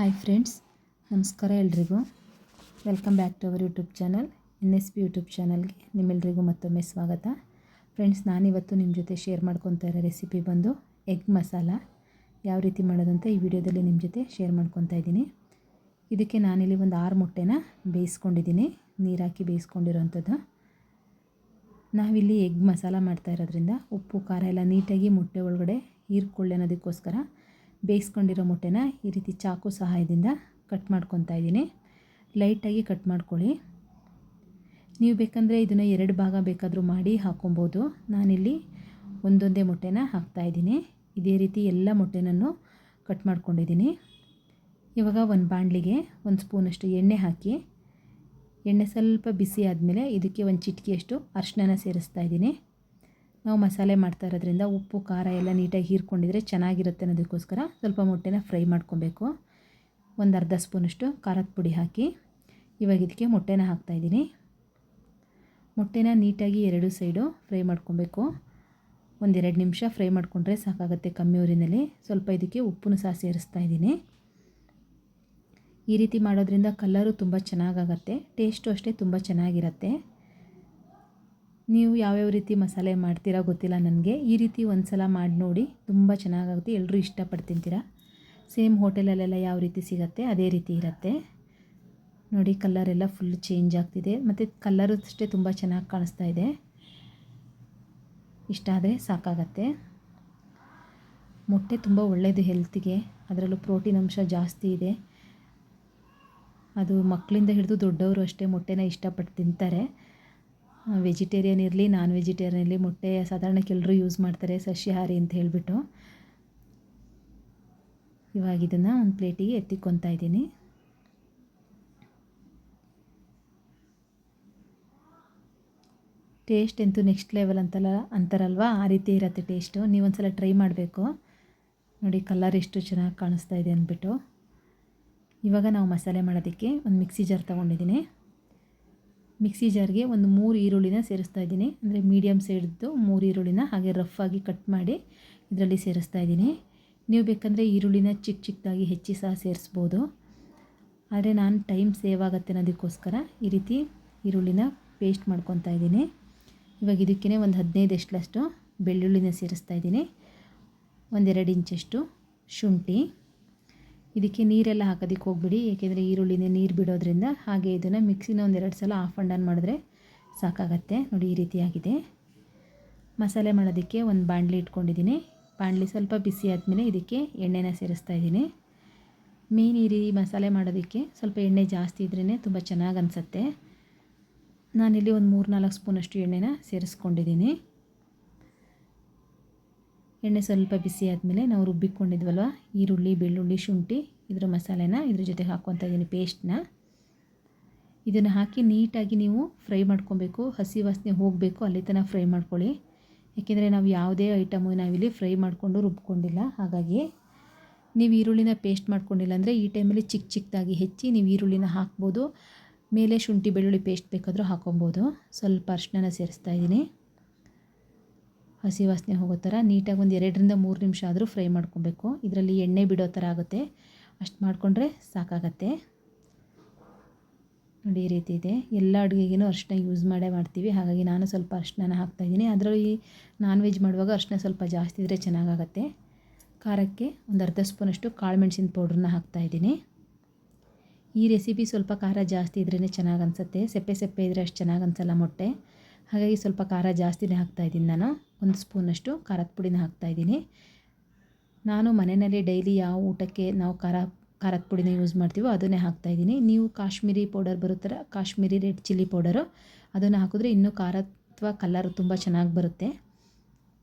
Hi friends, ನಮಸ್ಕಾರ ಎಲ್ರಿಗೂ. Welcome back to our YouTube channel NSP YouTube ಚಾನಲ್ಗೆ ನಿಮ್ಮೆಲ್ಲರಿಗೂ ಮತ್ತೊಮ್ಮೆ ಸ್ವಾಗತ. ಫ್ರೆಂಡ್ಸ್, ನಾನಿವತ್ತು ನಿಮ್ಮ ಜೊತೆ ಶೇರ್ ಮಾಡ್ಕೊತಾ ಇರೋ ರೆಸಿಪಿ ಬಂದು ಎಗ್ ಮಸಾಲ. ಯಾವ ರೀತಿ ಮಾಡೋದು ಅಂತ ಈ ವಿಡಿಯೋದಲ್ಲಿ ನಿಮ್ಮ ಜೊತೆ ಶೇರ್ ಮಾಡ್ಕೊತಾ ಇದ್ದೀನಿ. ಇದಕ್ಕೆ ನಾನಿಲ್ಲಿ ಒಂದು 6 ಮೊಟ್ಟೆನ ಬೇಯಿಸ್ಕೊಂಡಿದ್ದೀನಿ, ನೀರು ಹಾಕಿ ಬೇಯಿಸ್ಕೊಂಡಿರೋವಂಥದ್ದು. ನಾವಿಲ್ಲಿ ಎಗ್ ಮಸಾಲ ಮಾಡ್ತಾ ಇರೋದ್ರಿಂದ ಉಪ್ಪು ಖಾರ ಎಲ್ಲ ನೀಟಾಗಿ ಮೊಟ್ಟೆ ಒಳಗಡೆ ಹೀರ್ಕೊಳ್ಳಿ ಅನ್ನೋದಕ್ಕೋಸ್ಕರ ಬೇಯಿಸ್ಕೊಂಡಿರೋ ಮೊಟ್ಟೆನ ಈ ರೀತಿ ಚಾಕು ಸಹಾಯದಿಂದ ಕಟ್ ಮಾಡ್ಕೊತಾ ಇದ್ದೀನಿ. ಲೈಟಾಗಿ ಕಟ್ ಮಾಡ್ಕೊಳ್ಳಿ. ನೀವು ಬೇಕಂದರೆ ಇದನ್ನು 2 ಭಾಗ ಬೇಕಾದರೂ ಮಾಡಿ ಹಾಕೊಬೋದು. ನಾನಿಲ್ಲಿ ಒಂದೊಂದೇ ಮೊಟ್ಟೆನ ಹಾಕ್ತಾಯಿದ್ದೀನಿ. ಇದೇ ರೀತಿ ಎಲ್ಲ ಮೊಟ್ಟೆನೂ ಕಟ್ ಮಾಡ್ಕೊಂಡಿದ್ದೀನಿ. ಇವಾಗ ಒಂದು ಬಾಣಲಿಗೆ 1 ಸ್ಪೂನಷ್ಟು ಎಣ್ಣೆ ಹಾಕಿ, ಎಣ್ಣೆ ಸ್ವಲ್ಪ ಬಿಸಿ ಆದಮೇಲೆ ಇದಕ್ಕೆ ಒಂದು ಚಿಟಿಕೆಯಷ್ಟು ಅರಿಶಿನ ಸೇರಿಸ್ತಾ ಇದ್ದೀನಿ. ನಾವು ಮಸಾಲೆ ಮಾಡ್ತಾ ಇರೋದ್ರಿಂದ ಉಪ್ಪು ಖಾರ ಎಲ್ಲ ನೀಟಾಗಿ ಹೀರ್ಕೊಂಡಿದ್ರೆ ಚೆನ್ನಾಗಿರುತ್ತೆ ಅನ್ನೋದಕ್ಕೋಸ್ಕರ ಸ್ವಲ್ಪ ಮೊಟ್ಟೆನ ಫ್ರೈ ಮಾಡ್ಕೊಬೇಕು. ಒಂದು ಅರ್ಧ ಸ್ಪೂನಷ್ಟು ಖಾರದ ಪುಡಿ ಹಾಕಿ ಇವಾಗ ಇದಕ್ಕೆ ಮೊಟ್ಟೆನ ಹಾಕ್ತಾಯಿದ್ದೀನಿ. ಮೊಟ್ಟೆನ ನೀಟಾಗಿ 2 ಸೈಡು ಫ್ರೈ ಮಾಡ್ಕೊಬೇಕು. 1-2 ನಿಮಿಷ ಫ್ರೈ ಮಾಡಿಕೊಂಡ್ರೆ ಸಾಕಾಗುತ್ತೆ ಕಮ್ಮಿ ಊರಿನಲ್ಲಿ. ಸ್ವಲ್ಪ ಇದಕ್ಕೆ ಉಪ್ಪನ್ನು ಸಹ ಸೇರಿಸ್ತಾ ಇದ್ದೀನಿ. ಈ ರೀತಿ ಮಾಡೋದ್ರಿಂದ ಕಲರು ತುಂಬ ಚೆನ್ನಾಗಾಗತ್ತೆ, ಟೇಸ್ಟು ಅಷ್ಟೇ ತುಂಬ ಚೆನ್ನಾಗಿರುತ್ತೆ. ನೀವು ಯಾವ್ಯಾವ ರೀತಿ ಮಸಾಲೆ ಮಾಡ್ತೀರಾ ಗೊತ್ತಿಲ್ಲ ನನಗೆ. ಈ ರೀತಿ ಒಂದು ಸಲ ಮಾಡಿ ನೋಡಿ, ತುಂಬ ಚೆನ್ನಾಗಾಗುತ್ತೆ, ಎಲ್ಲರೂ ಇಷ್ಟಪಟ್ಟು ತಿಂತೀರಾ. ಸೇಮ್ ಹೋಟೆಲಲ್ಲೆಲ್ಲ ಯಾವ ರೀತಿ ಸಿಗುತ್ತೆ ಅದೇ ರೀತಿ ಇರುತ್ತೆ ನೋಡಿ. ಕಲರೆಲ್ಲ ಫುಲ್ ಚೇಂಜ್ ಆಗ್ತಿದೆ ಮತ್ತು ಕಲರು ಅಷ್ಟೇ ತುಂಬ ಚೆನ್ನಾಗಿ ಕಾಣಿಸ್ತಾ ಇದೆ. ಇಷ್ಟ ಆದರೆ ಸಾಕಾಗತ್ತೆ. ಮೊಟ್ಟೆ ತುಂಬ ಒಳ್ಳೆಯದು ಹೆಲ್ತಿಗೆ, ಅದರಲ್ಲೂ ಪ್ರೋಟೀನ್ ಅಂಶ ಜಾಸ್ತಿ ಇದೆ. ಅದು ಮಕ್ಕಳಿಂದ ಹಿಡಿದು ದೊಡ್ಡವರು ಅಷ್ಟೇ ಮೊಟ್ಟೆನ ಇಷ್ಟಪಟ್ಟು ತಿಂತಾರೆ. ವೆಜಿಟೇರಿಯನ್ ಇರಲಿ ನಾನ್ ವೆಜಿಟೇರಿಯನ್ ಇರಲಿ, ಮೊಟ್ಟೆ ಸಾಧಾರಣಕ್ಕೆ ಎಲ್ಲರೂ ಯೂಸ್ ಮಾಡ್ತಾರೆ ಸಸ್ಯಾಹಾರಿ ಅಂತ ಹೇಳಿಬಿಟ್ಟು. ಇವಾಗ ಇದನ್ನು ಒಂದು ಪ್ಲೇಟಿಗೆ ಎತ್ತಿಕೊತಾ ಇದ್ದೀನಿ. ಟೇಸ್ಟ್ ಅಂತೂ ನೆಕ್ಸ್ಟ್ ಲೆವೆಲ್ ಅಂತಾರಲ್ವ, ಆ ರೀತಿ ಇರುತ್ತೆ ಟೇಸ್ಟು. ನೀವೊಂದು ಸಲ ಟ್ರೈ ಮಾಡಬೇಕು ನೋಡಿ. ಕಲರ್ ಎಷ್ಟು ಚೆನ್ನಾಗಿ ಕಾಣಿಸ್ತಾ ಇದೆ ಅಂದ್ಬಿಟ್ಟು. ಇವಾಗ ನಾವು ಮಸಾಲೆ ಮಾಡೋದಕ್ಕೆ ಒಂದು ಮಿಕ್ಸಿ ಜಾರ್ ತೊಗೊಂಡಿದ್ದೀನಿ. ಮಿಕ್ಸಿ ಜಾರ್ಗೆ ಒಂದು 3 ಈರುಳ್ಳಿನ ಸೇರಿಸ್ತಾ ಇದ್ದೀನಿ. ಅಂದರೆ ಮೀಡಿಯಮ್ ಸೈಡ್ದು 3 ಈರುಳ್ಳಿನ ಹಾಗೆ ರಫಾಗಿ ಕಟ್ ಮಾಡಿ ಇದರಲ್ಲಿ ಸೇರಿಸ್ತಾ ಇದ್ದೀನಿ. ನೀವು ಬೇಕಂದರೆ ಈರುಳ್ಳಿನ ಚಿಕ್ಕದಾಗಿ ಹೆಚ್ಚಿ ಸಹ ಸೇರಿಸ್ಬೋದು. ಆದರೆ ನಾನು ಟೈಮ್ ಸೇವ್ ಆಗುತ್ತೆ ಅನ್ನೋದಕ್ಕೋಸ್ಕರ ಈ ರೀತಿ ಈರುಳ್ಳಿನ ಪೇಸ್ಟ್ ಮಾಡ್ಕೊತಾ ಇದ್ದೀನಿ. ಇವಾಗ ಇದಕ್ಕೇ ಒಂದು 15 ಎಷ್ಟಲಷ್ಟು ಬೆಳ್ಳುಳ್ಳಿನ ಸೇರಿಸ್ತಾ ಇದ್ದೀನಿ. 1-2 ಇಂಚಷ್ಟು ಶುಂಠಿ. ಇದಕ್ಕೆ ನೀರೆಲ್ಲ ಹಾಕೋದಕ್ಕೆ ಹೋಗ್ಬಿಡಿ, ಏಕೆಂದರೆ ಈರುಳ್ಳಿನೇ ನೀರು ಬಿಡೋದ್ರಿಂದ. ಹಾಗೆ ಇದನ್ನು ಮಿಕ್ಸಿನ 1-2 ಸಲ ಆಫ್ ಆ್ಯಂಡ್ ಆನ್ ಮಾಡಿದ್ರೆ ಸಾಕಾಗತ್ತೆ ನೋಡಿ. ಈ ರೀತಿಯಾಗಿದೆ. ಮಸಾಲೆ ಮಾಡೋದಕ್ಕೆ ಒಂದು ಬಾಣಲಿ ಇಟ್ಕೊಂಡಿದ್ದೀನಿ. ಬಾಣಲಿ ಸ್ವಲ್ಪ ಬಿಸಿ ಆದಮೇಲೆ ಇದಕ್ಕೆ ಎಣ್ಣೆನ ಸೇರಿಸ್ತಾ ಇದ್ದೀನಿ. ಮೇನ್ ಈ ರೀತಿ ಮಸಾಲೆ ಮಾಡೋದಕ್ಕೆ ಸ್ವಲ್ಪ ಎಣ್ಣೆ ಜಾಸ್ತಿ ಇದ್ರೇ ತುಂಬ ಚೆನ್ನಾಗಿ ಅನಿಸುತ್ತೆ. ನಾನಿಲ್ಲಿ ಒಂದು 3-4 ಸ್ಪೂನಷ್ಟು ಎಣ್ಣೆನ ಸೇರಿಸ್ಕೊಂಡಿದ್ದೀನಿ. ಎಣ್ಣೆ ಸ್ವಲ್ಪ ಬಿಸಿ ಆದಮೇಲೆ ನಾವು ರುಬ್ಬಿಕೊಂಡಿದ್ವಲ್ವ ಈರುಳ್ಳಿ, ಬೆಳ್ಳುಳ್ಳಿ, ಶುಂಠಿ, ಇದರ ಮಸಾಲೆನ ಇದ್ರ ಜೊತೆ ಹಾಕ್ಕೊತಾ ಇದ್ದೀನಿ, ಪೇಸ್ಟ್ನ. ಇದನ್ನು ಹಾಕಿ ನೀಟಾಗಿ ನೀವು ಫ್ರೈ ಮಾಡ್ಕೊಬೇಕು. ಹಸಿ ವಾಸನೆ ಹೋಗಬೇಕು, ಅಲ್ಲಿ ತನಕ ಫ್ರೈ ಮಾಡ್ಕೊಳ್ಳಿ. ಏಕೆಂದರೆ ನಾವು ಯಾವುದೇ ಐಟಮು ನಾವಿಲ್ಲಿ ಫ್ರೈ ಮಾಡಿಕೊಂಡು ರುಬ್ಕೊಂಡಿಲ್ಲ. ಹಾಗಾಗಿ ನೀವು ಈರುಳ್ಳಿನ ಪೇಸ್ಟ್ ಮಾಡ್ಕೊಂಡಿಲ್ಲ ಅಂದರೆ ಈ ಟೈಮಲ್ಲಿ ಚಿಕ್ಕದಾಗಿ ಹೆಚ್ಚಿ ನೀವು ಈರುಳ್ಳಿನ ಹಾಕ್ಬೋದು. ಮೇಲೆ ಶುಂಠಿ ಬೆಳ್ಳುಳ್ಳಿ ಪೇಸ್ಟ್ ಬೇಕಾದರೂ ಹಾಕೊಬೋದು. ಸ್ವಲ್ಪ ಅರಿಶಿನ ಸೇರಿಸ್ತಾ ಇದ್ದೀನಿ. ಹಸಿ ವಾಸನೆ ಹೋಗೋ ಥರ ನೀಟಾಗಿ ಒಂದು 2-3 ನಿಮಿಷ ಆದರೂ ಫ್ರೈ ಮಾಡ್ಕೊಬೇಕು. ಇದರಲ್ಲಿ ಎಣ್ಣೆ ಬಿಡೋ ಥರ ಆಗುತ್ತೆ, ಅಷ್ಟು ಮಾಡಿಕೊಂಡ್ರೆ ಸಾಕಾಗತ್ತೆ ನೋಡಿ. ಈ ರೀತಿ ಇದೆ. ಎಲ್ಲ ಅಡುಗೆಗೂ ಅರಿಶಿನ ಯೂಸ್ ಮಾಡ್ತೀವಿ. ಹಾಗಾಗಿ ನಾನು ಸ್ವಲ್ಪ ಅರಿಶಿನ ಹಾಕ್ತಾಯಿದ್ದೀನಿ. ಅದರಲ್ಲಿ ನಾನ್ ವೆಜ್ ಮಾಡುವಾಗ ಅರಿಶಿನ ಸ್ವಲ್ಪ ಜಾಸ್ತಿ ಇದ್ದರೆ ಚೆನ್ನಾಗಾಗತ್ತೆ. ಖಾರಕ್ಕೆ ಒಂದು ಅರ್ಧ ಸ್ಪೂನಷ್ಟು ಕಾಳು ಮೆಣಸಿನ ಪೌಡ್ರನ್ನ ಹಾಕ್ತಾಯಿದ್ದೀನಿ. ಈ ರೆಸಿಪಿ ಸ್ವಲ್ಪ ಖಾರ ಜಾಸ್ತಿ ಇದ್ರೇ ಚೆನ್ನಾಗಿ ಅನಿಸುತ್ತೆ. ಸಪ್ಪೆ ಇದ್ದರೆ ಅಷ್ಟು ಚೆನ್ನಾಗಿ ಅನಿಸಲ್ಲ ಮೊಟ್ಟೆ. ಹಾಗಾಗಿ ಸ್ವಲ್ಪ ಖಾರ ಜಾಸ್ತಿನೇ ಹಾಕ್ತಾಯಿದ್ದೀನಿ. ನಾನು 1 ಸ್ಪೂನಷ್ಟು ಖಾರದ ಪುಡಿನ ಹಾಕ್ತಾಯಿದ್ದೀನಿ. ನಾನು ಮನೆಯಲ್ಲಿ ಡೈಲಿ ಯಾವ ಊಟಕ್ಕೆ ನಾವು ಖಾರದ ಪುಡಿನ ಯೂಸ್ ಮಾಡ್ತೀವೋ ಅದನ್ನೇ ಹಾಕ್ತಾಯಿದ್ದೀನಿ. ನೀವು ಕಾಶ್ಮೀರಿ ಪೌಡರ್ ಬರುತ್ತರ, ಕಾಶ್ಮೀರಿ ರೆಡ್ ಚಿಲ್ಲಿ ಪೌಡರು, ಅದನ್ನು ಹಾಕಿದ್ರೆ ಇನ್ನೂ ಖಾರ ಅಥವಾ ಕಲರು ತುಂಬ ಚೆನ್ನಾಗಿ ಬರುತ್ತೆ.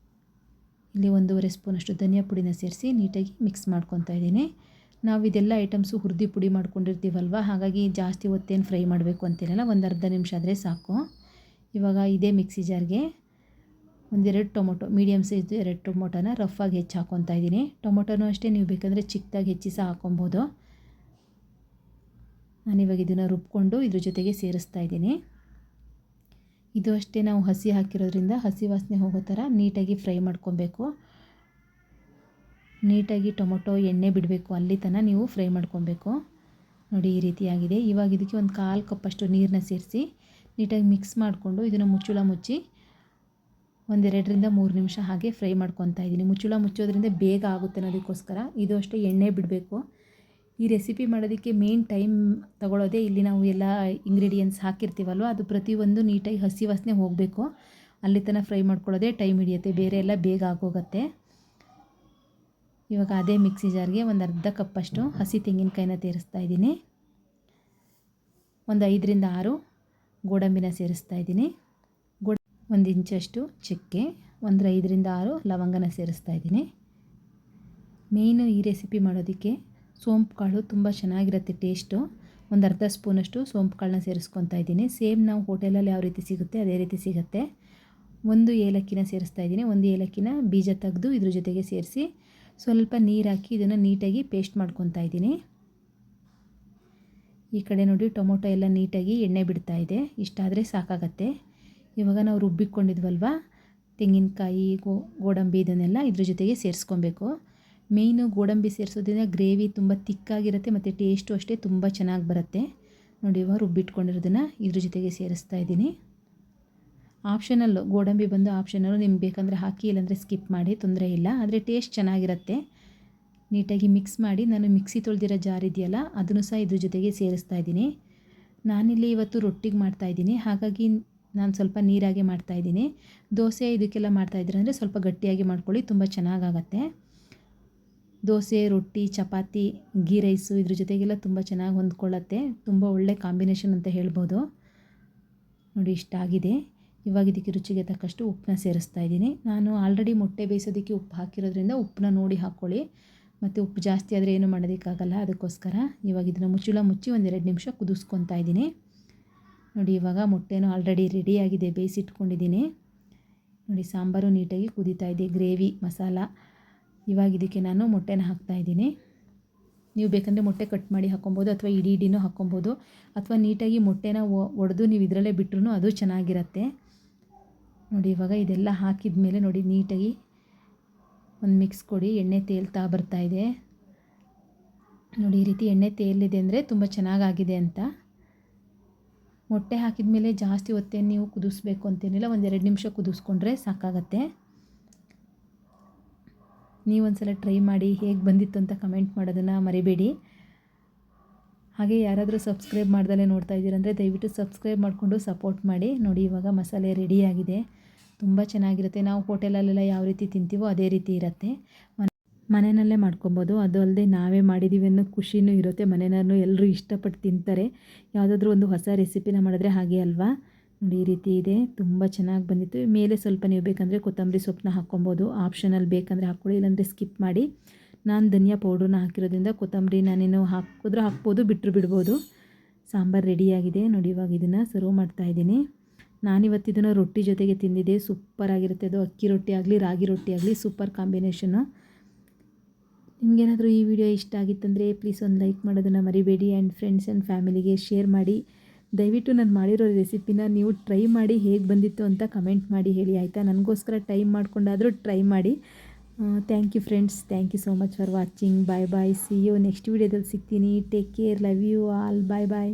ಇಲ್ಲಿ 1.5 ಸ್ಪೂನಷ್ಟು ಧನಿಯಾ ಪುಡಿನ ಸೇರಿಸಿ ನೀಟಾಗಿ ಮಿಕ್ಸ್ ಮಾಡ್ಕೊತಾ ಇದ್ದೀನಿ. ನಾವು ಇದೆಲ್ಲ ಐಟಮ್ಸು ಹುರಿದು ಪುಡಿ ಮಾಡ್ಕೊಂಡಿರ್ತೀವಲ್ವ, ಹಾಗಾಗಿ ಜಾಸ್ತಿ ಹೊತ್ತೇನು ಫ್ರೈ ಮಾಡಬೇಕು ಅಂತೇನಲ್ಲ, ಒಂದು ಅರ್ಧ ನಿಮಿಷ ಆದರೆ ಸಾಕು. ಇವಾಗ ಇದೇ ಮಿಕ್ಸಿ ಜಾರ್ಗೆ 1-2 ಟೊಮೊಟೊ, ಮೀಡಿಯಮ್ ಸೈಜ್ 2 ಟೊಮೊಟೊನ ರಫಾಗಿ ಹೆಚ್ಚಿ ಹಾಕ್ಕೊತಾ ಇದ್ದೀನಿ. ಟೊಮೊಟೊನೂ ಅಷ್ಟೇ ನೀವು ಬೇಕಂದರೆ ಚಿಕ್ಕದಾಗಿ ಹೆಚ್ಚಿ ಸಹ ಹಾಕೊಬೋದು. ನಾನಿವಾಗ ಇದನ್ನು ರುಬ್ಕೊಂಡು ಇದ್ರ ಜೊತೆಗೆ ಸೇರಿಸ್ತಾ ಇದ್ದೀನಿ. ಇದು ಅಷ್ಟೇ ನಾವು ಹಸಿ ಹಾಕಿರೋದ್ರಿಂದ ಹಸಿ ವಾಸನೆ ಹೋಗೋ ಥರ ನೀಟಾಗಿ ಫ್ರೈ ಮಾಡ್ಕೊಬೇಕು. ನೀಟಾಗಿ ಟೊಮೊಟೊ ಎಣ್ಣೆ ಬಿಡಬೇಕು, ಅಲ್ಲಿ ತನಕ ನೀವು ಫ್ರೈ ಮಾಡ್ಕೊಬೇಕು. ನೋಡಿ ಈ ರೀತಿಯಾಗಿದೆ. ಇವಾಗ ಇದಕ್ಕೆ ಒಂದು 1/4 ಕಪ್ಪಷ್ಟು ನೀರನ್ನ ಸೇರಿಸಿ ನೀಟಾಗಿ ಮಿಕ್ಸ್ ಮಾಡಿಕೊಂಡು ಇದನ್ನು ಮುಚ್ಚಳ ಮುಚ್ಚಿ 1-2 ನಿಮಿಷ ಹಾಗೆ ಫ್ರೈ ಮಾಡ್ಕೊತಾ ಇದ್ದೀನಿ. ಮುಚ್ಚಳ ಮುಚ್ಚೋದ್ರಿಂದ ಬೇಗ ಆಗುತ್ತೆ ಅನ್ನೋದಕ್ಕೋಸ್ಕರ. ಇದು ಅಷ್ಟೇ ಎಣ್ಣೆ ಬಿಡಬೇಕು. ಈ ರೆಸಿಪಿ ಮಾಡೋದಕ್ಕೆ ಮೇನ್ ಟೈಮ್ ತಗೊಳ್ಳೋದೇ ಇಲ್ಲಿ ನಾವು ಎಲ್ಲ ಇಂಗ್ರೀಡಿಯೆಂಟ್ಸ್ ಹಾಕಿರ್ತೀವಲ್ವ, ಅದು ಪ್ರತಿಯೊಂದು ನೀಟಾಗಿ ಹಸಿ ವಾಸನೆ ಹೋಗಬೇಕು, ಅಲ್ಲಿ ತನಕ ಫ್ರೈ ಮಾಡ್ಕೊಳ್ಳೋದೇ ಟೈಮ್ ಹಿಡಿಯುತ್ತೆ, ಬೇರೆ ಎಲ್ಲ ಬೇಗ ಆಗೋಗುತ್ತೆ. ಇವಾಗ ಅದೇ ಮಿಕ್ಸಿ ಜಾರ್ಗೆ ಒಂದು ಅರ್ಧ ಕಪ್ಪಷ್ಟು ಹಸಿ ತೆಂಗಿನಕಾಯಿನ ಸೇರಿಸ್ತಾ ಇದ್ದೀನಿ. ಒಂದು 5-6 ಗೋಡಂಬಿನ ಸೇರಿಸ್ತಾ ಇದ್ದೀನಿ. 1 ಇಂಚಷ್ಟು ಚಕ್ಕೆ, ಒಂದು 5-6 ಲವಂಗನ ಸೇರಿಸ್ತಾ ಇದ್ದೀನಿ. ಮೇಯ್ನು ಈ ರೆಸಿಪಿ ಮಾಡೋದಕ್ಕೆ ಸೋಂಪು ಕಾಳು ತುಂಬ ಚೆನ್ನಾಗಿರುತ್ತೆ ಟೇಸ್ಟು. ಒಂದು ಅರ್ಧ ಸ್ಪೂನಷ್ಟು ಸೋಂಪು ಕಾಳನ್ನ ಸೇರಿಸ್ಕೊತಾ ಇದ್ದೀನಿ. ಸೇಮ್ ನಾವು ಹೋಟೆಲಲ್ಲಿ ಯಾವ ರೀತಿ ಸಿಗುತ್ತೆ ಅದೇ ರೀತಿ ಸಿಗುತ್ತೆ. 1 ಏಲಕ್ಕಿನ ಸೇರಿಸ್ತಾ ಇದ್ದೀನಿ. 1 ಏಲಕ್ಕಿನ ಬೀಜ ತೆಗೆದು ಇದ್ರ ಜೊತೆಗೆ ಸೇರಿಸಿ ಸ್ವಲ್ಪ ನೀರು ಹಾಕಿ ಇದನ್ನು ನೀಟಾಗಿ ಪೇಸ್ಟ್ ಮಾಡ್ಕೊತಾ ಇದ್ದೀನಿ. ಈ ಕಡೆ ನೋಡಿ ಟೊಮೊಟೊ ಎಲ್ಲ ನೀಟಾಗಿ ಎಣ್ಣೆ ಬಿಡ್ತಾ ಇದೆ. ಇಷ್ಟಾದರೆ ಸಾಕಾಗತ್ತೆ. ಇವಾಗ ನಾವು ರುಬ್ಬಿಕೊಂಡಿದ್ವಲ್ವ ತೆಂಗಿನಕಾಯಿ, ಗೋಡಂಬಿ ಇದನ್ನೆಲ್ಲ ಇದ್ರ ಜೊತೆಗೆ ಸೇರಿಸ್ಕೊಬೇಕು. ಮೇಯ್ನು ಗೋಡಂಬಿ ಸೇರಿಸೋದ್ರಿಂದ ಗ್ರೇವಿ ತುಂಬ ತಿಕ್ಕಾಗಿರುತ್ತೆ ಮತ್ತು ಟೇಸ್ಟು ಅಷ್ಟೇ ತುಂಬ ಚೆನ್ನಾಗಿ ಬರುತ್ತೆ. ನೋಡಿ ಇವಾಗ ರುಬ್ಬಿಟ್ಕೊಂಡಿರೋದನ್ನು ಇದ್ರ ಜೊತೆಗೆ ಸೇರಿಸ್ತಾ ಇದ್ದೀನಿ. ಆಪ್ಷನಲ್ಲು, ಗೋಡಂಬಿ ಬಂದು ಆಪ್ಷನಲ್ಲು, ನಿಮ್ಗೆ ಬೇಕಂದರೆ ಹಾಕಿ, ಇಲ್ಲಾಂದರೆ ಸ್ಕಿಪ್ ಮಾಡಿ, ತೊಂದರೆ ಇಲ್ಲ. ಆದರೆ ಟೇಸ್ಟ್ ಚೆನ್ನಾಗಿರುತ್ತೆ. ನೀಟಾಗಿ ಮಿಕ್ಸ್ ಮಾಡಿ ನಾನು ಮಿಕ್ಸಿ ತೊಳೆದಿರೋ ಜಾರ್ ಇದೆಯಲ್ಲ ಅದನ್ನು ಸಹ ಇದ್ರ ಜೊತೆಗೆ ಸೇರಿಸ್ತಾ ಇದ್ದೀನಿ. ನಾನಿಲ್ಲಿ ಇವತ್ತು ರೊಟ್ಟಿಗೆ ಮಾಡ್ತಾಯಿದ್ದೀನಿ, ಹಾಗಾಗಿ ನಾನು ಸ್ವಲ್ಪ ನೀರಾಗೆ ಮಾಡ್ತಾಯಿದ್ದೀನಿ. ದೋಸೆ ಇದಕ್ಕೆಲ್ಲ ಮಾಡ್ತಾಯಿದ್ರೆ ಅಂದರೆ ಸ್ವಲ್ಪ ಗಟ್ಟಿಯಾಗಿ ಮಾಡ್ಕೊಳ್ಳಿ, ತುಂಬ ಚೆನ್ನಾಗಾಗತ್ತೆ. ದೋಸೆ, ರೊಟ್ಟಿ, ಚಪಾತಿ, ಗೀ ರೈಸು ಇದ್ರ ಜೊತೆಗೆಲ್ಲ ತುಂಬ ಚೆನ್ನಾಗಿ ಹೊಂದ್ಕೊಳ್ಳುತ್ತೆ. ತುಂಬ ಒಳ್ಳೆ ಕಾಂಬಿನೇಷನ್ ಅಂತ ಹೇಳ್ಬೋದು. ನೋಡಿ ಇಷ್ಟ ಆಗಿದೆ. ಇವಾಗ ಇದಕ್ಕೆ ರುಚಿಗೆ ತಕ್ಕಷ್ಟು ಉಪ್ಪನ್ನ ಸೇರಿಸ್ತಾ ಇದ್ದೀನಿ. ನಾನು ಆಲ್ರೆಡಿ ಮೊಟ್ಟೆ ಬೇಯಿಸೋದಕ್ಕೆ ಉಪ್ಪು ಹಾಕಿರೋದ್ರಿಂದ ಉಪ್ಪನ್ನ ನೋಡಿ ಹಾಕ್ಕೊಳ್ಳಿ, ಮತ್ತು ಉಪ್ಪು ಜಾಸ್ತಿ ಆದರೆ ಏನು ಮಾಡೋದಕ್ಕಾಗಲ್ಲ, ಅದಕ್ಕೋಸ್ಕರ. ಇವಾಗ ಇದನ್ನು ಮುಚ್ಚಳ ಮುಚ್ಚಿ 1-2 ನಿಮಿಷ ಕುದಿಸ್ಕೊತಾ ಇದ್ದೀನಿ. ನೋಡಿ ಇವಾಗ ಮೊಟ್ಟೆನೂ ಆಲ್ರೆಡಿ ರೆಡಿಯಾಗಿದೆ, ಬೇಯಿಸಿಟ್ಕೊಂಡಿದ್ದೀನಿ. ನೋಡಿ ಸಾಂಬಾರು ನೀಟಾಗಿ ಕುದೀತಾ ಇದೆ, ಗ್ರೇವಿ ಮಸಾಲ. ಇವಾಗ ಇದಕ್ಕೆ ನಾನು ಮೊಟ್ಟೆನ ಹಾಕ್ತಾಯಿದ್ದೀನಿ. ನೀವು ಬೇಕಂದರೆ ಮೊಟ್ಟೆ ಕಟ್ ಮಾಡಿ ಹಾಕ್ಕೊಬೋದು, ಅಥವಾ ಇಡೀನೂ ಹಾಕ್ಕೊಬೋದು, ಅಥವಾ ನೀಟಾಗಿ ಮೊಟ್ಟೆನ ಒಡೆದು ನೀವು ಇದರಲ್ಲೇ ಬಿಟ್ಟರು ಅದು ಚೆನ್ನಾಗಿರುತ್ತೆ. ನೋಡಿ ಇವಾಗ ಇದೆಲ್ಲ ಹಾಕಿದ ಮೇಲೆ ನೋಡಿ ನೀಟಾಗಿ ಒಂದು ಮಿಕ್ಸ್ ಕೊಡಿ. ಎಣ್ಣೆ ತೇಲ್ತಾ ಬರ್ತಾಯಿದೆ. ನೋಡಿ ಈ ರೀತಿ ಎಣ್ಣೆ ತೇಲಿದೆ ಅಂದರೆ ತುಂಬ ಚೆನ್ನಾಗಾಗಿದೆ ಅಂತ. ಮೊಟ್ಟೆ ಹಾಕಿದ ಮೇಲೆ ಜಾಸ್ತಿ ಹೊತ್ತೇನು ನೀವು ಕುದಿಸ್ಬೇಕು ಅಂತೇನಿಲ್ಲ, 1-2 ನಿಮಿಷ ಕುದಿಸ್ಕೊಂಡ್ರೆ ಸಾಕಾಗತ್ತೆ. ನೀವೊಂದ್ಸಲ ಟ್ರೈ ಮಾಡಿ, ಹೇಗೆ ಬಂದಿತ್ತು ಅಂತ ಕಮೆಂಟ್ ಮಾಡೋದನ್ನು ಮರಿಬೇಡಿ. ಹಾಗೆ ಯಾರಾದರೂ ಸಬ್ಸ್ಕ್ರೈಬ್ ಮಾಡ್ದಲೇ ನೋಡ್ತಾ ಇದ್ದೀರಂದರೆ ದಯವಿಟ್ಟು ಸಬ್ಸ್ಕ್ರೈಬ್ ಮಾಡಿಕೊಂಡು ಸಪೋರ್ಟ್ ಮಾಡಿ. ನೋಡಿ ಇವಾಗ ಮಸಾಲೆ ರೆಡಿಯಾಗಿದೆ, ತುಂಬ ಚೆನ್ನಾಗಿರುತ್ತೆ. ನಾವು ಹೋಟೆಲಲ್ಲೆಲ್ಲ ಯಾವ ರೀತಿ ತಿಂತೀವೋ ಅದೇ ರೀತಿ ಇರುತ್ತೆ. ಮನೆಯಲ್ಲೇ ಮಾಡ್ಕೊಬೋದು. ಅದು ಅಲ್ಲದೆ ನಾವೇ ಮಾಡಿದ್ದೀವಿ ಅನ್ನೋ ಖುಷಿನೂ ಇರುತ್ತೆ. ಮನೆಯಲ್ಲೂ ಎಲ್ಲರೂ ಇಷ್ಟಪಟ್ಟು ತಿಂತಾರೆ. ಯಾವುದಾದ್ರೂ ಒಂದು ಹೊಸ ರೆಸಿಪಿನ ಮಾಡಿದ್ರೆ ಹಾಗೆ ಅಲ್ವಾ. ನೋಡಿ ಈ ರೀತಿ ಇದೆ, ತುಂಬ ಚೆನ್ನಾಗಿ ಬಂದಿತ್ತು. ಮೇಲೆ ಸ್ವಲ್ಪ ನೀವು ಬೇಕಂದರೆ ಕೊತ್ತಂಬರಿ ಸೊಪ್ಪನ್ನ ಹಾಕ್ಕೊಬೋದು, ಆಪ್ಷನಲ್ ಬೇಕಂದರೆ ಹಾಕ್ಕೊಳ್ಳಿ, ಇಲ್ಲಾಂದರೆ ಸ್ಕಿಪ್ ಮಾಡಿ. ನಾನು ಧನಿಯಾ ಪೌಡ್ರನ್ನ ಹಾಕಿರೋದ್ರಿಂದ ಕೊತ್ತಂಬರಿ ನಾನೇನು ಹಾಕಿದ್ರೂ ಹಾಕ್ಬೋದು, ಬಿಟ್ಟರು ಬಿಡ್ಬೋದು. ಸಾಂಬಾರು ರೆಡಿಯಾಗಿದೆ. ನೋಡಿ ಇವಾಗ ಇದನ್ನು ಸರ್ವ್ ಮಾಡ್ತಾಯಿದ್ದೀನಿ. ನಾನಿವತ್ತು ಇದನ್ನು ರೊಟ್ಟಿ ಜೊತೆಗೆ ತಿಂದಿದ್ದೆ, ಸೂಪರಾಗಿರುತ್ತೆ. ಅದು ಅಕ್ಕಿ ರೊಟ್ಟಿ ಆಗಲಿ ರಾಗಿ ರೊಟ್ಟಿ ಆಗಲಿ ಸೂಪರ್ ಕಾಂಬಿನೇಷನ್ನು. ನಿಮಗೇನಾದರೂ ಈ ವಿಡಿಯೋ ಇಷ್ಟ ಆಗಿತ್ತಂದರೆ ಪ್ಲೀಸ್ ಒಂದು ಲೈಕ್ ಮಾಡೋದನ್ನು ಮರಿಬೇಡಿ. ಆ್ಯಂಡ್ ಫ್ರೆಂಡ್ಸ್ ಆ್ಯಂಡ್ ಫ್ಯಾಮಿಲಿಗೆ ಶೇರ್ ಮಾಡಿ. ದಯವಿಟ್ಟು ನಾನು ಮಾಡಿರೋ ರೆಸಿಪಿನ ನೀವು ಟ್ರೈ ಮಾಡಿ ಹೇಗೆ ಬಂದಿತ್ತು ಅಂತ ಕಮೆಂಟ್ ಮಾಡಿ ಹೇಳಿ, ಆಯಿತಾ. ನನಗೋಸ್ಕರ ಟೈಮ್ ಮಾಡಿಕೊಂಡಾದರೂ ಟ್ರೈ ಮಾಡಿ. Thank you friends, thank you so much for watching. Bye bye, see you next ವಿಡಿಯೋದಲ್ಲಿ ಸಿಗ್ತೀನಿ. Take care, love you all, bye bye.